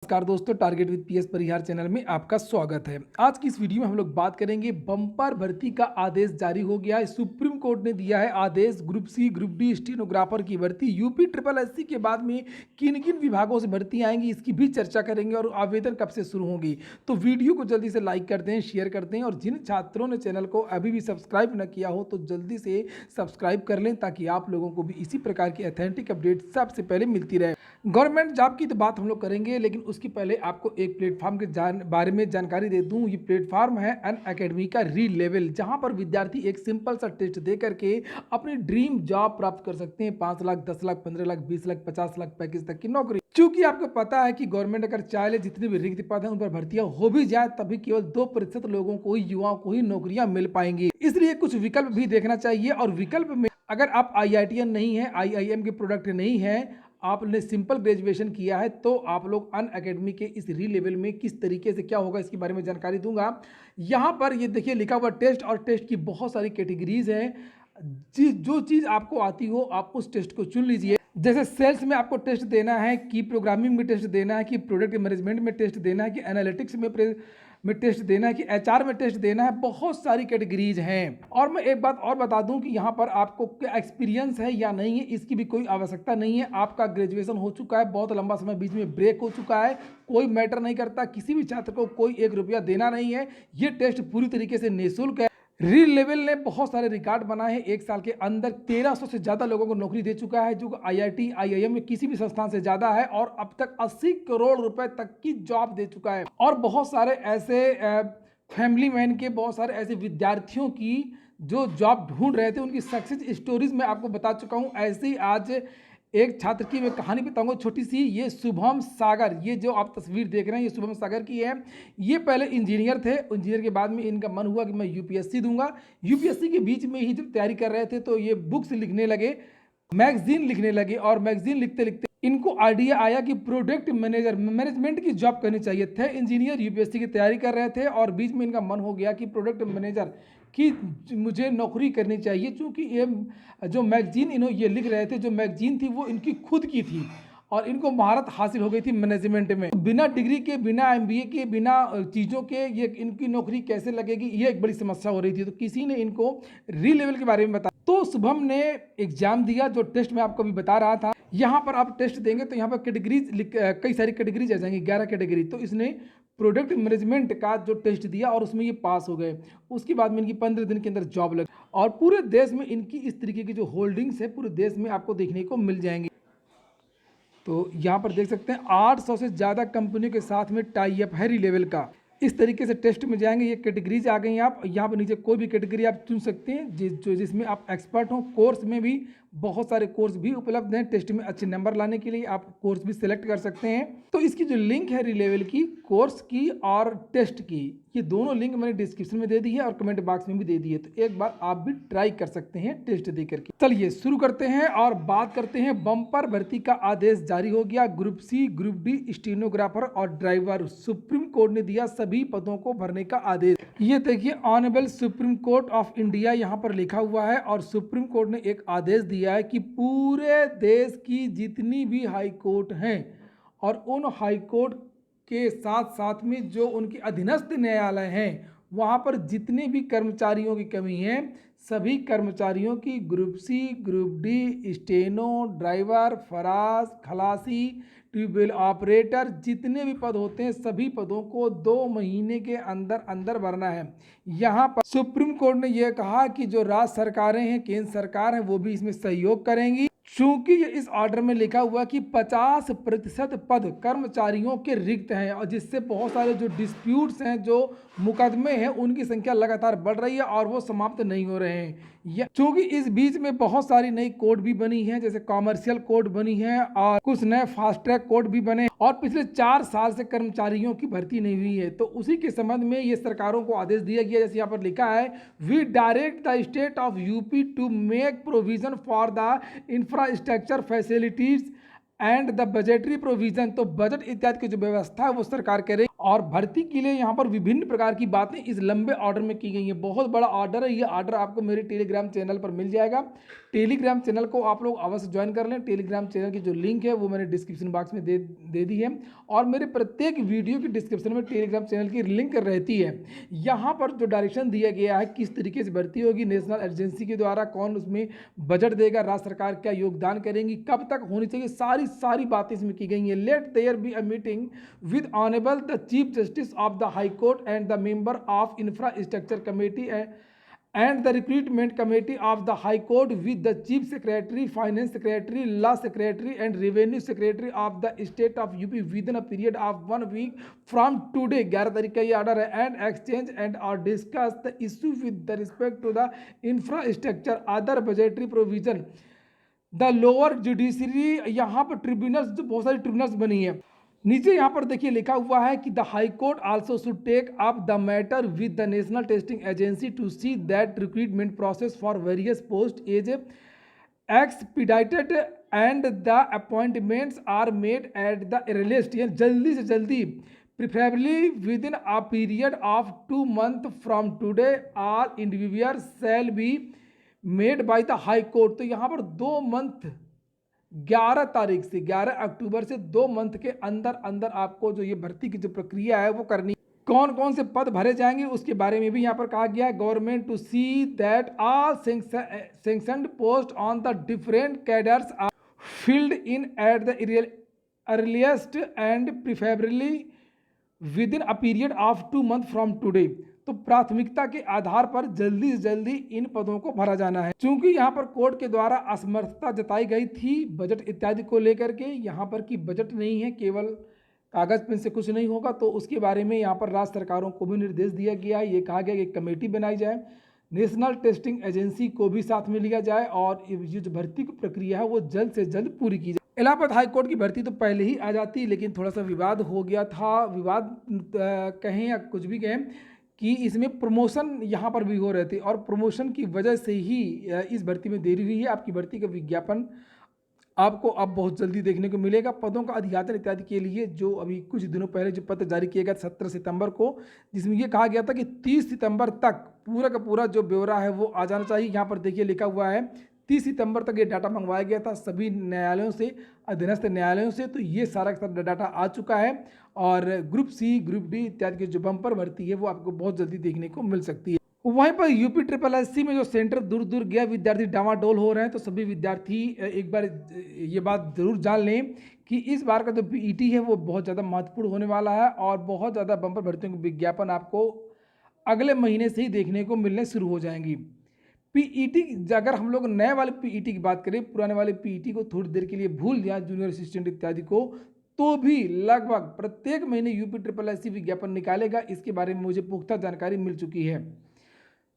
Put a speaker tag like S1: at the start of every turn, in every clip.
S1: नमस्कार दोस्तों, target with PS Parihar channel में आपका स्वागत है। आज की इस वीडियो में हम लोग बात करेंगे बम्पर भर्ती का आदेश जारी हो गया है। सुप्रीम कोर्ट ने दिया है आदेश group C group D stenographer की भर्ती यूपी ट्रिपल एससी के बाद में किन किन विभागों से भर्ती आएंगी इसकी भी चर्चा करेंगे और आवेदन कब से शुरू होगी। तो वीडियो को जल्दी से लाइक कर दें, शेयर कर दें और जिन छात्रों ने चैनल को अभी भी सब्सक्राइब न किया हो तो जल्दी से सब्सक्राइब कर लें ताकि आप लोगों को भी इसी प्रकार की ऑथेंटिक अपडेट सबसे पहले मिलती रहे। गवर्नमेंट जॉब की तो बात हम लोग करेंगे, लेकिन उसकी पहले आपको एक प्लेटफॉर्म के बारे में जानकारी दे दूं। ये प्लेटफॉर्म है अनअकैडमी का री लेवल, जहां पर विद्यार्थी एक सिंपल सा टेस्ट दे करके अपनी ड्रीम जॉब प्राप्त कर सकते हैं। 5 लाख, 10 लाख, 15 लाख, 20 लाख, 50 लाख पैकेज तक की नौकरी। क्योंकि आपको पता है कि गवर्नमेंट अगर चाहे जितने भी रिक्त पद हैं उन पर भर्तियां हो भी जाए तभी केवल 2% लोगों को ही, युवाओं को ही नौकरियां मिल पाएंगी। इसलिए कुछ विकल्प भी देखना चाहिए और विकल्प में अगर आप IITian नहीं है, IIM के प्रोडक्ट नहीं है, आपने सिंपल ग्रेजुएशन किया है तो आप लोग अनअकैडमी के इस री लेवल में किस तरीके से क्या होगा इसके बारे में जानकारी दूंगा। यहाँ पर ये देखिए लिखा हुआ टेस्ट, और टेस्ट की बहुत सारी कैटेगरीज हैं। जो चीज़ आपको आती हो आप उस टेस्ट को चुन लीजिए। जैसे सेल्स में आपको टेस्ट देना है, कि प्रोग्रामिंग में टेस्ट देना है, कि प्रोडक्ट मैनेजमेंट में टेस्ट देना है, कि एनालिटिक्स में टेस्ट देना है, कि HR में टेस्ट देना है। बहुत सारी कैटेगरीज हैं। और मैं एक बात और बता दूं कि यहाँ पर आपको क्या एक्सपीरियंस है या नहीं है इसकी भी कोई आवश्यकता नहीं है। आपका ग्रेजुएशन हो चुका है, बहुत लंबा समय बीच में ब्रेक हो चुका है, कोई मैटर नहीं करता। किसी भी छात्र को कोई 1 रुपया देना नहीं है। ये टेस्ट पूरी तरीके से निःशुल्क है। री लेवल ने बहुत सारे रिकॉर्ड बनाए हैं। 1 साल के अंदर 1300 से ज़्यादा लोगों को नौकरी दे चुका है, जो IIT IIM में किसी भी संस्थान से ज़्यादा है, और अब तक 80 करोड़ रुपए तक की जॉब दे चुका है। और बहुत सारे ऐसे फैमिली मैन के, बहुत सारे ऐसे विद्यार्थियों की जो जॉब ढूंढ रहे थे, उनकी सक्सेस स्टोरीज मैं आपको बता चुका हूँ। ऐसे ही आज एक छात्र की मैं कहानी बताऊंगा छोटी सी। ये शुभम सागर, ये जो आप तस्वीर देख रहे हैं ये शुभम सागर की है। ये पहले इंजीनियर थे, इंजीनियर के बाद में इनका मन हुआ कि मैं UPSC दूंगा। UPSC के बीच में ही जब तैयारी कर रहे थे तो ये बुक्स लिखने लगे, मैगजीन लिखने लगे, और मैगजीन लिखते लिखते इनको आइडिया आया कि प्रोडक्ट मैनेजमेंट की जॉब करनी चाहिए। थे इंजीनियर, UPSC की तैयारी कर रहे थे और बीच में इनका मन हो गया कि प्रोडक्ट मैनेजर की मुझे नौकरी करनी चाहिए। क्योंकि ये जो मैगजीन इन्होंने ये लिख रहे थे, जो मैगजीन थी वो इनकी खुद की थी और इनको महारत हासिल हो गई थी मैनेजमेंट में। बिना डिग्री के, बिना MBA के, बिना चीज़ों के ये इनकी नौकरी कैसे लगेगी, ये एक बड़ी समस्या हो रही थी। तो किसी ने इनको री लेवल के बारे में बताया तो शुभम ने एग्जाम दिया, जो टेस्ट मैं आपको अभी बता रहा था। यहाँ पर आप टेस्ट देंगे तो यहाँ पर कैटेगरीज, कई सारी कैटेगरीज आ जाएंगी, 11 कैटेगरी। तो इसने प्रोडक्ट मैनेजमेंट का जो टेस्ट दिया और उसमें ये पास हो गए। उसके बाद में इनकी 15 दिन के अंदर जॉब लगी और पूरे देश में इनकी इस तरीके की जो होल्डिंग्स है पूरे देश में आपको देखने को मिल जाएंगी। तो यहाँ पर देख सकते हैं 800 से ज़्यादा कंपनियों के साथ में टाई अप है री लेवल का। इस तरीके से टेस्ट में जाएंगे, ये कैटेगरीज आ गई हैं। आप यहाँ पर नीचे कोई भी कैटेगरी आप चुन सकते हैं जिसमें आप एक्सपर्ट हो। कोर्स में भी बहुत सारे कोर्स भी उपलब्ध हैं। टेस्ट में अच्छे नंबर लाने के लिए आप कोर्स भी सिलेक्ट कर सकते हैं। तो इसकी जो लिंक है री लेवल की, कोर्स की और टेस्ट की, ये दोनों लिंक मैंने डिस्क्रिप्शन में दे दी है और कमेंट बॉक्स में भी दे दी है। तो एक बार आप भी ट्राई कर सकते हैं टेस्ट दे करके। चलिए शुरू करते हैं और बात करते हैं। बम्पर भर्ती का आदेश जारी हो गया। Group C group D stenographer और ड्राइवर, सुप्रीम कोर्ट ने दिया सभी पदों को भरने का आदेश। ये देखिए honourable supreme court of India यहाँ पर लिखा हुआ है और सुप्रीम कोर्ट ने एक आदेश दिया है कि पूरे देश की जितनी भी हाई कोर्ट हैं और उन हाई कोर्ट के साथ साथ में जो उनके अधीनस्थ न्यायालय हैं, वहाँ पर जितने भी कर्मचारियों की कमी है, सभी कर्मचारियों की group C group D steno, driver, फराज, खलासी, ट्यूबवेल ऑपरेटर, जितने भी पद होते हैं सभी पदों को 2 महीने के अंदर अंदर भरना है। यहाँ पर सुप्रीम कोर्ट ने यह कहा कि जो राज्य सरकारें हैं, केंद्र सरकार है, वो भी इसमें सहयोग करेंगी। चूंकि ये इस ऑर्डर में लिखा हुआ कि 50% पद कर्मचारियों के रिक्त हैं और जिससे बहुत सारे जो डिस्प्यूट्स हैं, जो मुकदमे हैं, उनकी संख्या लगातार बढ़ रही है और वो समाप्त नहीं हो रहे हैं। चूंकि इस बीच में बहुत सारी नई कोड भी बनी है, जैसे कॉमर्शियल कोड बनी है और कुछ नए फास्ट ट्रैक कोड भी बने, और पिछले 4 साल से कर्मचारियों की भर्ती नहीं हुई है। तो उसी के संबंध में ये सरकारों को आदेश दिया गया। जैसे यहाँ पर लिखा है, we direct the state of UP to make provision for the infrastructure facilities and the budgetary provision. तो बजट इत्यादि की जो व्यवस्था है वो सरकार करे। और भर्ती के लिए यहाँ पर विभिन्न प्रकार की बातें इस लंबे ऑर्डर में की गई हैं। बहुत बड़ा ऑर्डर है। ये ऑर्डर आपको मेरे टेलीग्राम चैनल पर मिल जाएगा। टेलीग्राम चैनल को आप लोग अवश्य ज्वाइन कर लें। टेलीग्राम चैनल की जो लिंक है वो मैंने डिस्क्रिप्शन बॉक्स में दे दी है, और मेरे प्रत्येक वीडियो की डिस्क्रिप्शन में टेलीग्राम चैनल की लिंक रहती है। यहाँ पर जो डायरेक्शन दिया गया है किस तरीके से भर्ती होगी, नेशनल एजेंसी के द्वारा कौन उसमें बजट देगा, राज्य सरकार क्या योगदान करेंगी, कब तक होनी चाहिए, सारी बातें इसमें की गई हैं। Let there be a meeting with honourable the chief justice of the high court and the member of infrastructure committee and the recruitment committee of the high court with the chief secretary, finance secretary, law secretary and revenue secretary of the state of UP within a period of 1 week from today 11 तारीख का ये order है, and exchange and or discuss the issue with the respect to the infrastructure other budgetary provision the lower judiciary. यहाँ पर tribunals, जो बहुत सारी tribunals बनी है, नीचे यहाँ पर देखिए लिखा हुआ है कि the high court also should take up the matter with the national testing agency to see that recruitment process for various post is expedited and the appointments are made at the earliest, जल्दी से जल्दी, preferably within a period of 2 months from today all individual shall be made by the high court. तो यहाँ पर 2 month 11 तारीख से 11 अक्टूबर से 2 month के अंदर अंदर आपको जो ये भर्ती की जो प्रक्रिया है वो करनी। कौन कौन से पद भरे जाएंगे उसके बारे में भी यहाँ पर कहा गया है। Government to see that all sanctioned post on the different cadres are filled in at the earliest and preferably within a period of 2 months from today. तो प्राथमिकता के आधार पर जल्दी से जल्दी इन पदों को भरा जाना है। चूंकि यहाँ पर कोर्ट के द्वारा असमर्थता जताई गई थी बजट इत्यादि को लेकर के, यहाँ पर कि बजट नहीं है, केवल कागज पेन से कुछ नहीं होगा, तो उसके बारे में यहाँ पर राज्य सरकारों को भी निर्देश दिया गया है। ये कहा गया कि एक कमेटी बनाई जाए, नेशनल टेस्टिंग एजेंसी को भी साथ में लिया जाए और ये जो भर्ती की प्रक्रिया है वो जल्द से जल्द पूरी की जाए। इलाहाबाद हाई कोर्ट की भर्ती तो पहले ही आ जाती, लेकिन थोड़ा सा विवाद हो गया था। विवाद कहें या कुछ भी कहें कि इसमें प्रमोशन यहाँ पर भी हो रहे थे, और प्रमोशन की वजह से ही इस भर्ती में देरी हुई है। आपकी भर्ती का विज्ञापन आपको अब बहुत जल्दी देखने को मिलेगा। पदों का अध्यादेन इत्यादि के लिए जो अभी कुछ दिनों पहले जो पत्र जारी किया गया 17 सितंबर को, जिसमें ये कहा गया था कि 30 सितंबर तक पूरा का पूरा जो ब्यौरा है वो आ जाना चाहिए। यहाँ पर देखिए लिखा हुआ है 30 सितंबर तक ये डाटा मंगवाया गया था सभी न्यायालयों से, अधीनस्थ न्यायालयों से। तो ये सारा का सारा डाटा आ चुका है, और ग्रुप सी, ग्रुप डी इत्यादि की जो बम्पर भर्ती है वो आपको बहुत जल्दी देखने को मिल सकती है। वहीं पर यूपी SSSC में जो सेंटर दूर दूर गया, विद्यार्थी डामाडोल हो रहे हैं, तो सभी विद्यार्थी एक बार ये बात जरूर जान लें कि इस बार का जो PET है वो बहुत ज़्यादा महत्वपूर्ण होने वाला है, और बहुत ज़्यादा बम्पर भर्तियों के विज्ञापन आपको अगले महीने से ही देखने को मिलने शुरू हो जाएंगी। PET, अगर हम लोग नए वाले PET की बात करें, पुराने वाले PET को थोड़ी देर के लिए भूल जाए, जूनियर असिस्टेंट इत्यादि को, तो भी लगभग प्रत्येक महीने यूपी SSSC विज्ञापन निकालेगा। इसके बारे में मुझे पुख्ता जानकारी मिल चुकी है।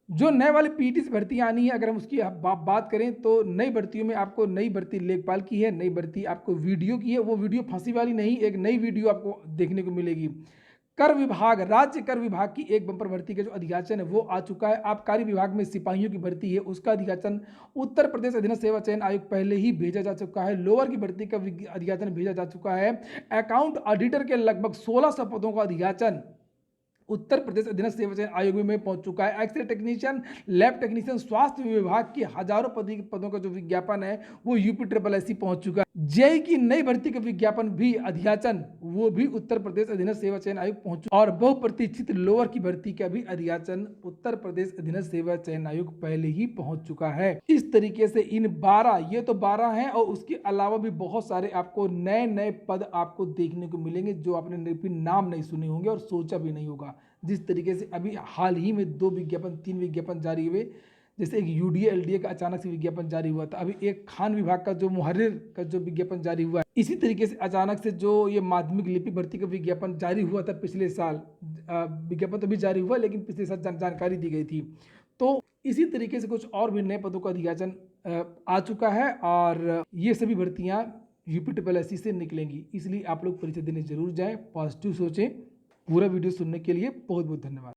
S1: जो नए वाले PET से भर्तियाँ आनी है, अगर हम उसकी बात करें तो नई भर्तियों में आपको नई भर्ती लेखपाल की है, नई भर्ती आपको वीडियो की है। वो वीडियो फांसी वाली नहीं, एक नई वीडियो आपको देखने को मिलेगी। कर विभाग, राज्य कर विभाग की एक बंपर भर्ती का जो अधियाचन है वो आ चुका है। आबकारी विभाग में सिपाहियों की भर्ती है, उसका अधियाचन उत्तर प्रदेश अधीनस्थ सेवा चयन आयोग पहले ही भेजा जा चुका है। लोअर की भर्ती का अधियाचन भेजा जा चुका है। अकाउंट ऑडिटर के लगभग 1600 पदों का अधियाचन उत्तर प्रदेश अधीनस्थ सेवा चयन आयोग में पहुंच चुका है। एक्सरे टेक्नीशियन, लैब टेक्नीशियन, स्वास्थ्य विभाग के हजारों पदों का जो विज्ञापन है वो यूपी SSSC पहुंच चुका है। जेई की नई भर्ती का विज्ञापन भी, अधियाचन, वो भी उत्तर प्रदेश अधीनस्थ सेवा चयन आयोग पहुंच चुका है। और बहुप्रतीक्षित लोअर की भर्ती का भी अधियाचन उत्तर प्रदेश अधीनस्थ सेवा चयन आयोग पहले ही पहुंच चुका है। इस तरीके से इन 12, ये तो 12 हैं, और उसके अलावा भी बहुत सारे आपको नए नए पद आपको देखने को मिलेंगे जो आपने नाम नहीं सुने होंगे और सोचा भी नहीं होगा। जिस तरीके से अभी हाल ही में 2 विज्ञापन, 3 विज्ञापन जारी हुए, जैसे एक UDA LDA का अचानक से विज्ञापन जारी हुआ था, अभी एक खान विभाग का जो मुहर्रिर का जो विज्ञापन जारी हुआ है, इसी तरीके से अचानक से जो ये माध्यमिक लिपिक भर्ती का विज्ञापन जारी हुआ था पिछले साल, विज्ञापन तो भी जारी हुआ लेकिन पिछले साल जानकारी दी गई थी। तो इसी तरीके से कुछ और भी नए पदों का अधियाचन आ चुका है, और ये सभी भर्तियाँ यूपी SSSC से निकलेंगी। इसलिए आप लोग परीक्षा देने जरूर जाएं, पॉजिटिव सोचें। पूरा वीडियो सुनने के लिए बहुत बहुत धन्यवाद।